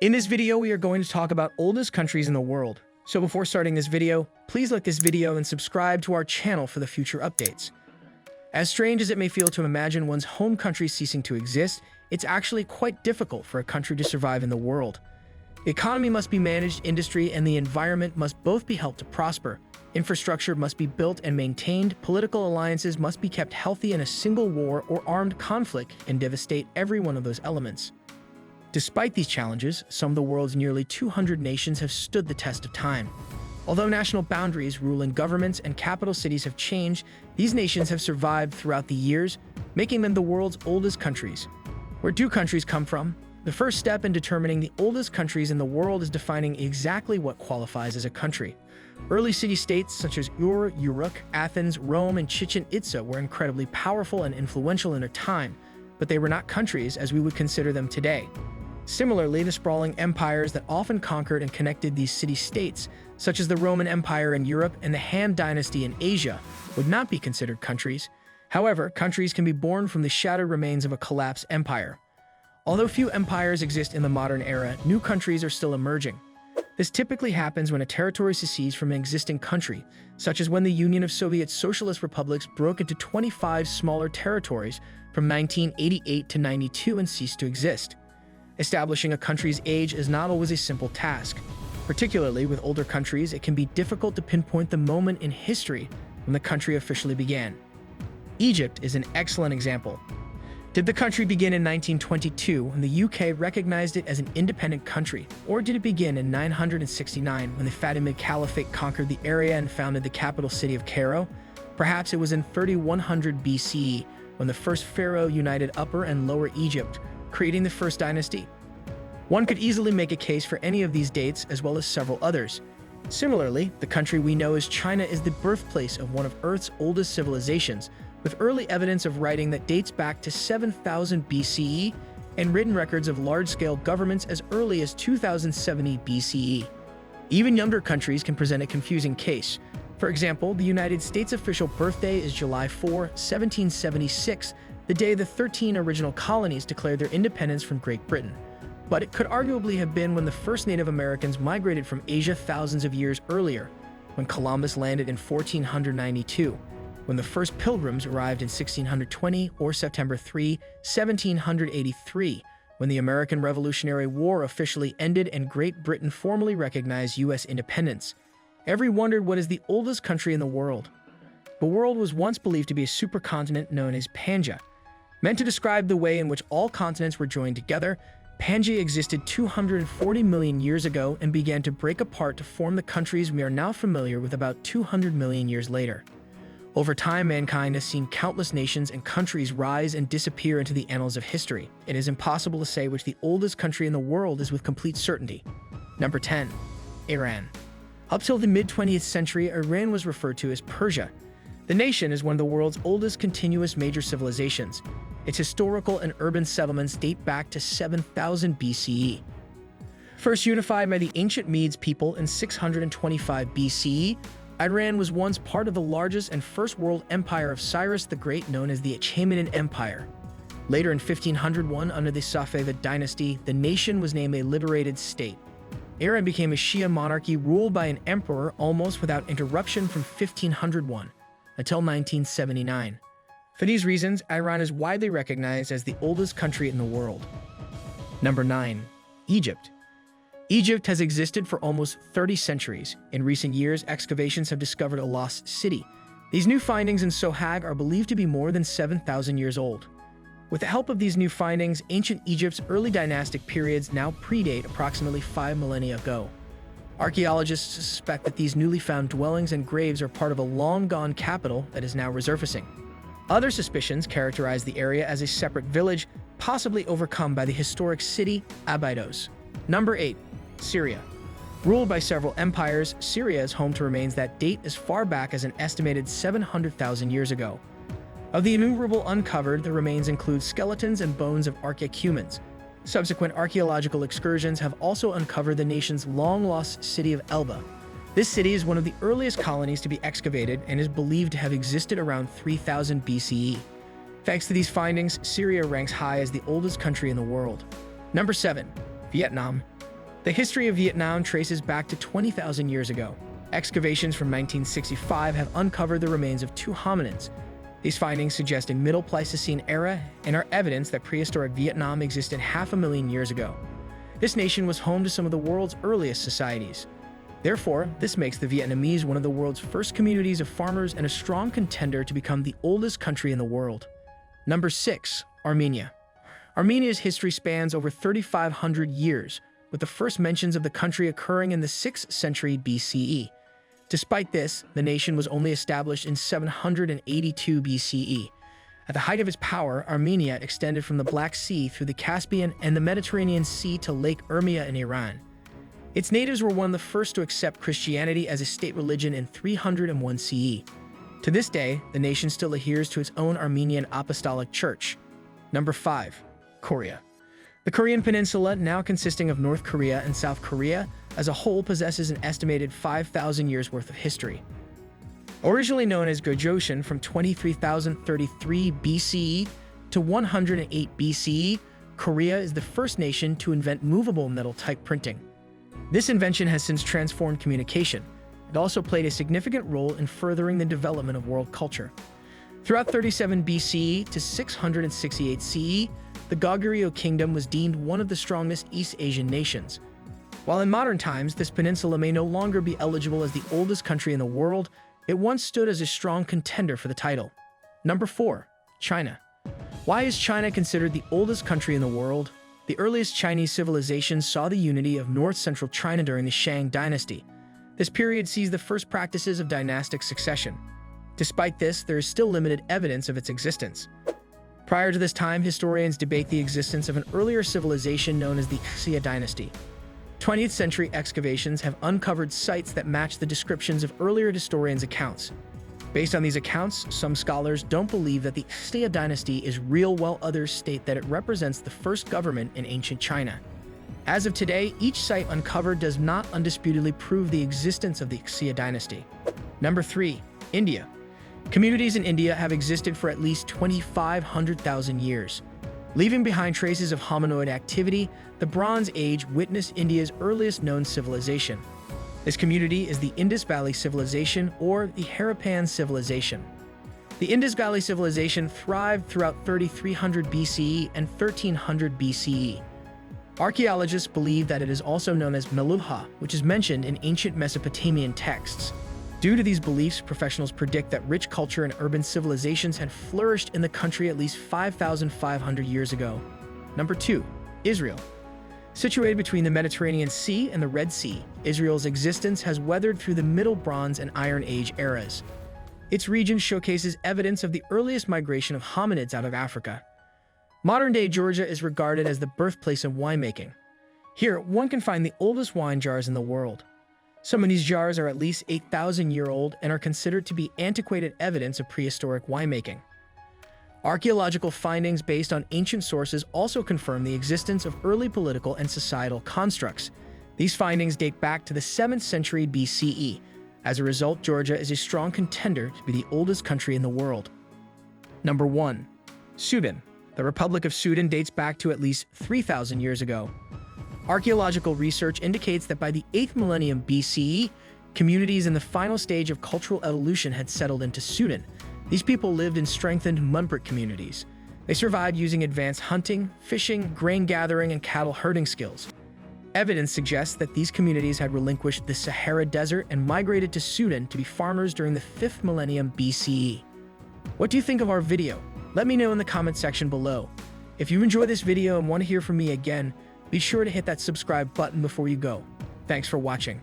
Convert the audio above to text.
In this video, we are going to talk about oldest countries in the world. So before starting this video, please like this video and subscribe to our channel for the future updates. As strange as it may feel to imagine one's home country ceasing to exist, it's actually quite difficult for a country to survive in the world. The economy must be managed, industry and the environment must both be helped to prosper. Infrastructure must be built and maintained, political alliances must be kept healthy, and a single war or armed conflict can devastate every one of those elements. Despite these challenges, some of the world's nearly 200 nations have stood the test of time. Although national boundaries, ruling governments, and capital cities have changed, these nations have survived throughout the years, making them the world's oldest countries. Where do countries come from? The first step in determining the oldest countries in the world is defining exactly what qualifies as a country. Early city-states such as Ur, Uruk, Athens, Rome, and Chichen Itza were incredibly powerful and influential in their time, but they were not countries as we would consider them today. Similarly, the sprawling empires that often conquered and connected these city-states, such as the Roman Empire in Europe and the Han Dynasty in Asia, would not be considered countries. However, countries can be born from the shattered remains of a collapsed empire. Although few empires exist in the modern era, new countries are still emerging. This typically happens when a territory secedes from an existing country, such as when the Union of Soviet Socialist Republics broke into 25 smaller territories from 1988 to 92 and ceased to exist. Establishing a country's age is not always a simple task. Particularly with older countries, it can be difficult to pinpoint the moment in history when the country officially began. Egypt is an excellent example. Did the country begin in 1922 when the UK recognized it as an independent country, or did it begin in 969 when the Fatimid Caliphate conquered the area and founded the capital city of Cairo? Perhaps it was in 3100 BCE when the first pharaoh united Upper and Lower Egypt, creating the first dynasty. One could easily make a case for any of these dates as well as several others. Similarly, the country we know as China is the birthplace of one of Earth's oldest civilizations, with early evidence of writing that dates back to 7000 BCE and written records of large-scale governments as early as 2070 BCE. Even younger countries can present a confusing case. For example, the United States' official birthday is July 4, 1776, the day the 13 original colonies declared their independence from Great Britain. But it could arguably have been when the first Native Americans migrated from Asia thousands of years earlier, when Columbus landed in 1492, when the first pilgrims arrived in 1620, or September 3, 1783, when the American Revolutionary War officially ended and Great Britain formally recognized U.S. independence. Everyone wondered what is the oldest country in the world. The world was once believed to be a supercontinent known as Pangaea. Meant to describe the way in which all continents were joined together, Pangaea existed 240 million years ago and began to break apart to form the countries we are now familiar with about 200 million years later. Over time, mankind has seen countless nations and countries rise and disappear into the annals of history. It is impossible to say which the oldest country in the world is with complete certainty. Number 10. Iran. Up till the mid-20th century, Iran was referred to as Persia. The nation is one of the world's oldest continuous major civilizations. Its historical and urban settlements date back to 7000 BCE. First unified by the ancient Medes people in 625 BCE, Iran was once part of the largest and first world empire of Cyrus the Great, known as the Achaemenid Empire. Later in 1501, under the Safavid dynasty, the nation was named a liberated state. Iran became a Shia monarchy ruled by an emperor almost without interruption from 1501 until 1979. For these reasons, Iran is widely recognized as the oldest country in the world. Number 9. Egypt. Egypt has existed for almost 30 centuries. In recent years, excavations have discovered a lost city. These new findings in Sohag are believed to be more than 7,000 years old. With the help of these new findings, ancient Egypt's early dynastic periods now predate approximately 5 millennia ago. Archaeologists suspect that these newly found dwellings and graves are part of a long-gone capital that is now resurfacing. Other suspicions characterize the area as a separate village, possibly overcome by the historic city Abydos. Number 8. Syria. Ruled by several empires, Syria is home to remains that date as far back as an estimated 700,000 years ago. Of the innumerable uncovered, the remains include skeletons and bones of archaeumens. Subsequent archaeological excursions have also uncovered the nation's long-lost city of Elba. This city is one of the earliest colonies to be excavated and is believed to have existed around 3000 BCE. Thanks to these findings, Syria ranks high as the oldest country in the world. Number 7. Vietnam. The history of Vietnam traces back to 20,000 years ago. Excavations from 1965 have uncovered the remains of two hominins. These findings suggest a Middle Pleistocene era and are evidence that prehistoric Vietnam existed 500,000 years ago. This nation was home to some of the world's earliest societies. Therefore, this makes the Vietnamese one of the world's first communities of farmers and a strong contender to become the oldest country in the world. Number 6. Armenia. Armenia's history spans over 3,500 years, with the first mentions of the country occurring in the 6th century BCE. Despite this, the nation was only established in 782 BCE. At the height of its power, Armenia extended from the Black Sea through the Caspian and the Mediterranean Sea to Lake Urmia in Iran. Its natives were one of the first to accept Christianity as a state religion in 301 CE. To this day, the nation still adheres to its own Armenian Apostolic Church. Number 5. Korea. The Korean peninsula, now consisting of North Korea and South Korea, as a whole possesses an estimated 5,000 years worth of history. Originally known as Gojoseon from 23,033 BCE to 108 BCE, Korea is the first nation to invent movable metal type printing. This invention has since transformed communication. It also played a significant role in furthering the development of world culture. Throughout 37 BCE to 668 CE, the Goguryeo Kingdom was deemed one of the strongest East Asian nations. While in modern times, this peninsula may no longer be eligible as the oldest country in the world, it once stood as a strong contender for the title. Number 4. China. Why is China considered the oldest country in the world? The earliest Chinese civilization saw the unity of north-central China during the Shang dynasty. This period sees the first practices of dynastic succession. Despite this, there is still limited evidence of its existence. Prior to this time, historians debate the existence of an earlier civilization known as the Xia dynasty. 20th century excavations have uncovered sites that match the descriptions of earlier historians' accounts. Based on these accounts, some scholars don't believe that the Xia dynasty is real, while others state that it represents the first government in ancient China. As of today, each site uncovered does not undisputedly prove the existence of the Xia dynasty. Number 3. India. Communities in India have existed for at least 2,500,000 years. Leaving behind traces of hominoid activity, the Bronze Age witnessed India's earliest known civilization. This community is the Indus Valley Civilization, or the Harappan Civilization. The Indus Valley Civilization thrived throughout 3300 BCE and 1300 BCE. Archaeologists believe that it is also known as Meluhha, which is mentioned in ancient Mesopotamian texts. Due to these beliefs, professionals predict that rich culture and urban civilizations had flourished in the country at least 5,500 years ago. Number 2. Israel. Situated between the Mediterranean Sea and the Red Sea, Israel's existence has weathered through the Middle Bronze and Iron Age eras. Its region showcases evidence of the earliest migration of hominids out of Africa. Modern-day Georgia is regarded as the birthplace of winemaking. Here, one can find the oldest wine jars in the world. Some of these jars are at least 8,000-year-old and are considered to be antiquated evidence of prehistoric winemaking. Archaeological findings based on ancient sources also confirm the existence of early political and societal constructs. These findings date back to the 7th century BCE. As a result, Georgia is a strong contender to be the oldest country in the world. Number 1. Sudan. The Republic of Sudan dates back to at least 3,000 years ago. Archaeological research indicates that by the 8th millennium BCE, communities in the final stage of cultural evolution had settled into Sudan. These people lived in strengthened Munbrit communities. They survived using advanced hunting, fishing, grain gathering, and cattle herding skills. Evidence suggests that these communities had relinquished the Sahara Desert and migrated to Sudan to be farmers during the 5th millennium BCE. What do you think of our video? Let me know in the comment section below. If you enjoyed this video and want to hear from me again, be sure to hit that subscribe button before you go. Thanks for watching.